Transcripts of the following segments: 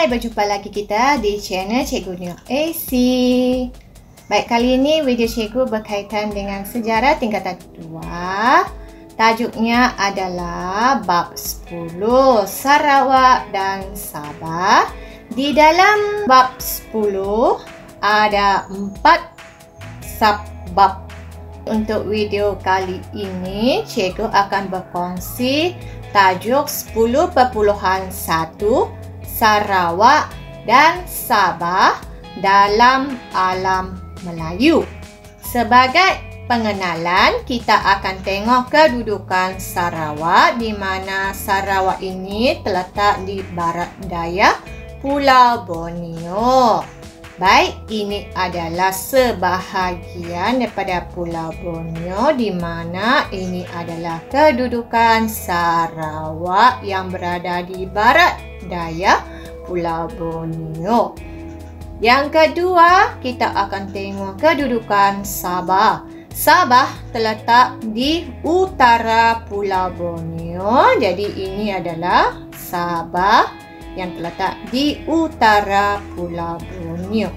berjumpa lagi kita di channel Cikgu Nio AC. Baik, kali ini video cikgu berkaitan dengan sejarah tingkatan 2. Tajuknya adalah bab 10, Sarawak dan Sabah. Di dalam bab 10 ada 4 subbab. Untuk video kali ini, cikgu akan berkongsi tajuk 10.1 Sarawak dan Sabah dalam alam Melayu. Sebagai pengenalan, kita akan tengok kedudukan Sarawak, di mana Sarawak ini terletak di barat daya Pulau Borneo. Baik, ini adalah sebahagian daripada Pulau Borneo, di mana ini adalah kedudukan Sarawak yang berada di barat daya Pulau Borneo. Yang kedua, kita akan tengok kedudukan Sabah. Sabah terletak di utara Pulau Borneo. Jadi ini adalah Sabah yang terletak di utara Pulau Borneo.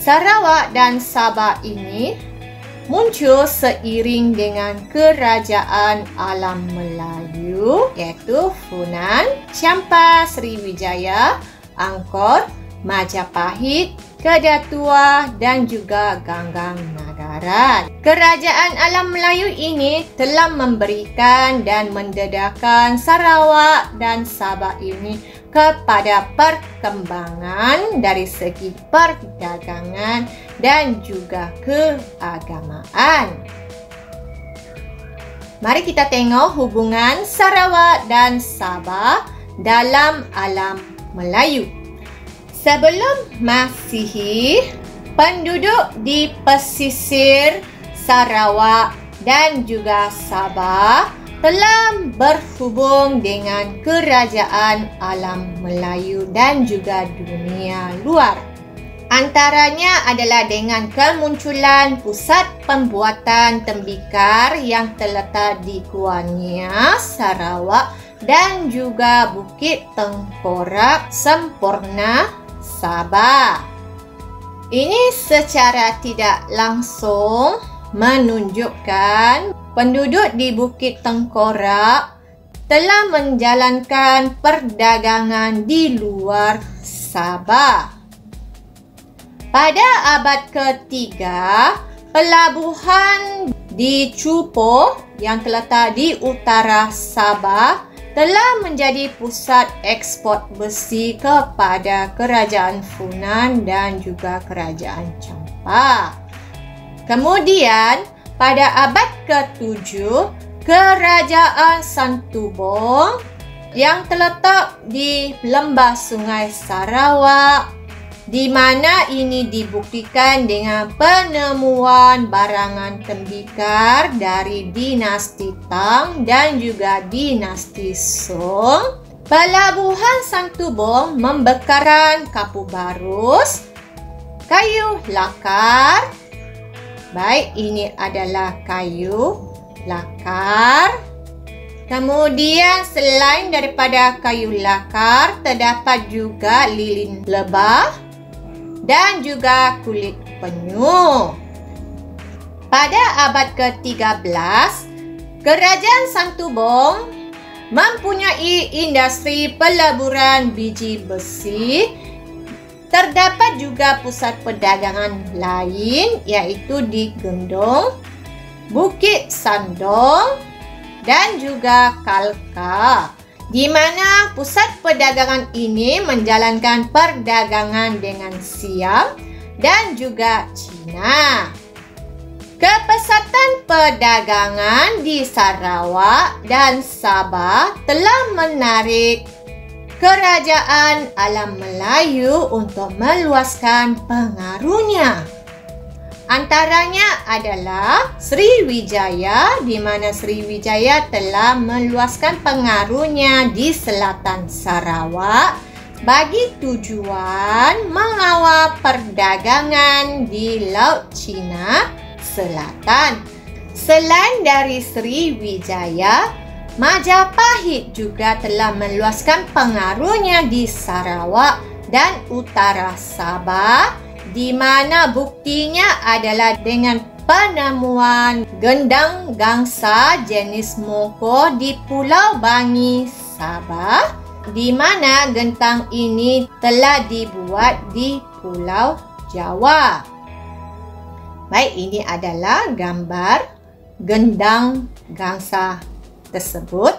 Sarawak dan Sabah ini muncul seiring dengan kerajaan alam Melayu, iaitu Funan, Champa, Sriwijaya, Angkor, Majapahit, Kedah Tua dan juga Ganggang Nagaran. Kerajaan alam Melayu ini telah memberikan dan mendedahkan Sarawak dan Sabah ini kepada perkembangan dari segi perdagangan dan juga keagamaan. Mari kita tengok hubungan Sarawak dan Sabah dalam alam Melayu. Sebelum Masihi, penduduk di pesisir Sarawak dan juga Sabah telah berhubung dengan kerajaan alam Melayu dan juga dunia luar. Antaranya adalah dengan kemunculan pusat pembuatan tembikar yang terletak di Kuannya, Sarawak, dan juga Bukit Tengkorak Sempurna, Sabah. Ini secara tidak langsung menunjukkan penduduk di Bukit Tengkorak telah menjalankan perdagangan di luar Sabah. Pada abad ketiga, pelabuhan di Cupo yang terletak di utara Sabah telah menjadi pusat ekspor besi kepada kerajaan Funan dan juga kerajaan Champa. Kemudian, pada abad ke-7, kerajaan Santubong yang terletak di lembah Sungai Sarawak, di mana ini dibuktikan dengan penemuan barangan tembikar dari dinasti Tang dan juga dinasti Song. Pelabuhan Santubong membekalkan kapu barus, kayu lakar. Baik, ini adalah kayu lakar. Kemudian selain daripada kayu lakar, terdapat juga lilin lebah dan juga kulit penyu. Pada abad ke-13, kerajaan Santubong mempunyai industri peleburan biji besi. Terdapat juga pusat perdagangan lain, iaitu di Gendong, Bukit Sandong dan juga Kalka, di mana pusat perdagangan ini menjalankan perdagangan dengan Siam dan juga China. Kepesatan perdagangan di Sarawak dan Sabah telah menarik kerajaan alam Melayu untuk meluaskan pengaruhnya. Antaranya adalah Sriwijaya, di mana Sriwijaya telah meluaskan pengaruhnya di selatan Sarawak bagi tujuan mengawal perdagangan di Laut Cina Selatan. Selain dari Sriwijaya, Majapahit juga telah meluaskan pengaruhnya di Sarawak dan utara Sabah, di mana buktinya adalah dengan penemuan gendang gangsa jenis moko di Pulau Bangi, Sabah, di mana gentang ini telah dibuat di Pulau Jawa. Baik, ini adalah gambar gendang gangsa tersebut.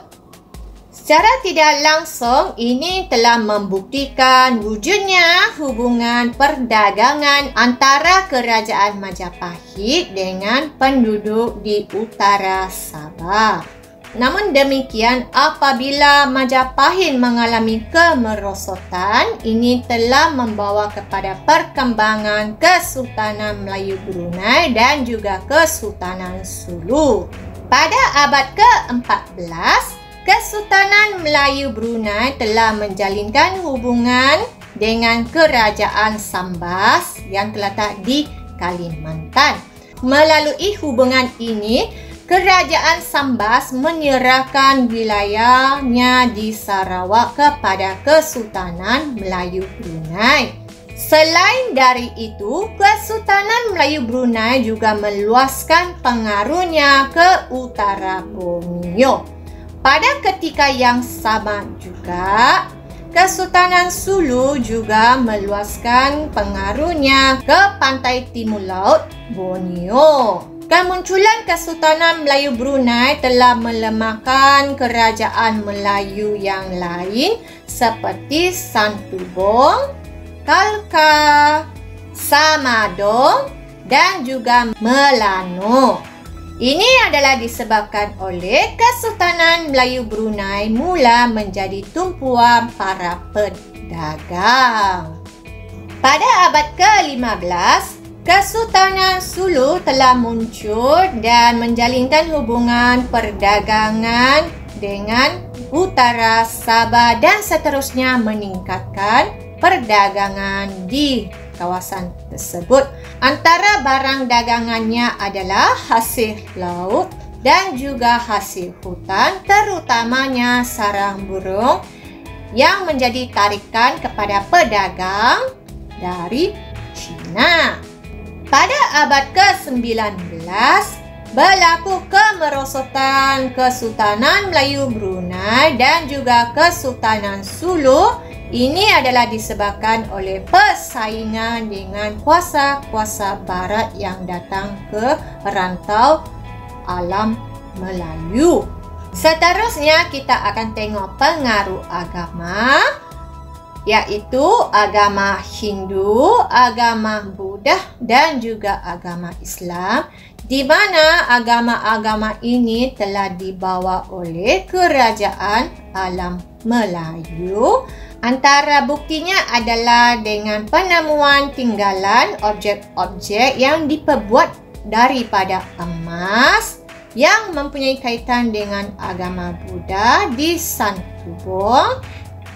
Secara tidak langsung, ini telah membuktikan wujudnya hubungan perdagangan antara Kerajaan Majapahit dengan penduduk di utara Sabah. Namun demikian, apabila Majapahit mengalami kemerosotan, ini telah membawa kepada perkembangan Kesultanan Melayu Brunei dan juga Kesultanan Sulu. Pada abad ke-14, Kesultanan Melayu Brunei telah menjalinkan hubungan dengan Kerajaan Sambas yang terletak di Kalimantan. Melalui hubungan ini, Kerajaan Sambas menyerahkan wilayahnya di Sarawak kepada Kesultanan Melayu Brunei. Selain dari itu, Kesultanan Melayu Brunei juga meluaskan pengaruhnya ke utara Borneo. Pada ketika yang sama juga, Kesultanan Sulu juga meluaskan pengaruhnya ke pantai timur laut Borneo. Kemunculan Kesultanan Melayu Brunei telah melemahkan kerajaan Melayu yang lain seperti Santubong, Kalka, Samadong dan juga Melano. Ini adalah disebabkan oleh Kesultanan Melayu Brunei mula menjadi tumpuan para pedagang. Pada abad ke-15, Kesultanan Sulu telah muncul dan menjalinkan hubungan perdagangan dengan utara Sabah dan seterusnya meningkatkan perdagangan di kawasan tersebut. Antara barang dagangannya adalah hasil laut dan juga hasil hutan, terutamanya sarang burung yang menjadi tarikan kepada pedagang dari China. Pada abad ke-19, berlaku kemerosotan Kesultanan Melayu Brunei dan juga Kesultanan Sulu. Ini adalah disebabkan oleh persaingan dengan kuasa-kuasa barat yang datang ke rantau alam Melayu. Seterusnya kita akan tengok pengaruh agama, iaitu agama Hindu, agama Buddha dan juga agama Islam, di mana agama-agama ini telah dibawa oleh Kerajaan Alam Melayu. Antara buktinya adalah dengan penemuan tinggalan objek-objek yang diperbuat daripada emas yang mempunyai kaitan dengan agama Buddha di Santubong.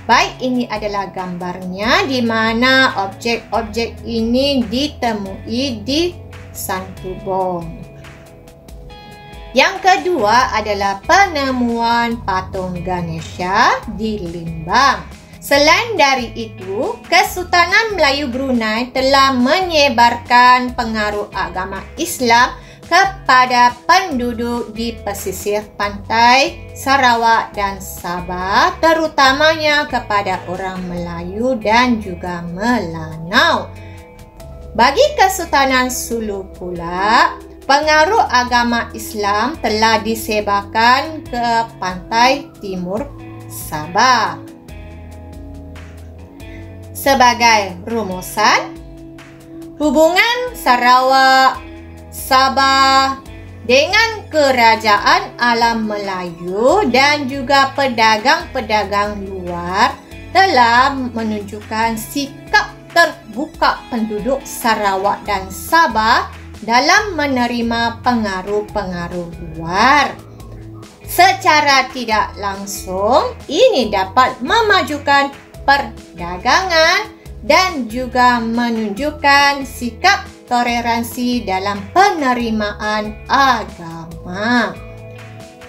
Baik, ini adalah gambarnya di mana objek-objek ini ditemui di Santubong. Yang kedua adalah penemuan patung Ganesha di Limbang. Selain dari itu, Kesultanan Melayu Brunei telah menyebarkan pengaruh agama Islam kepada penduduk di pesisir pantai Sarawak dan Sabah, terutamanya kepada orang Melayu dan juga Melanau. Bagi Kesultanan Sulu pula, pengaruh agama Islam telah disebarkan ke pantai timur Sabah. Sebagai rumusan, hubungan Sarawak, Sabah dengan Kerajaan Alam Melayu dan juga pedagang-pedagang luar telah menunjukkan sikap terbuka penduduk Sarawak dan Sabah dalam menerima pengaruh-pengaruh luar. Secara tidak langsung, ini dapat memajukan perdagangan dan juga menunjukkan sikap toleransi dalam penerimaan agama.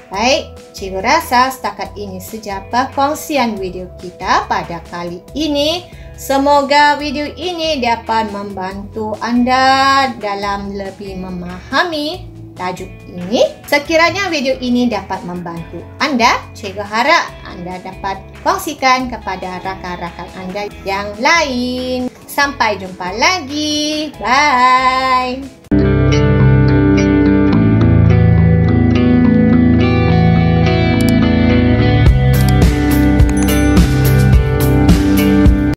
Baik, cikgu rasa setakat ini saja perkongsian video kita pada kali ini. Semoga video ini dapat membantu anda dalam lebih memahami tajuk ini. Sekiranya video ini dapat membantu anda, cikgu harap anda dapat kongsikan kepada rakan-rakan anda yang lain. Sampai jumpa lagi. Bye.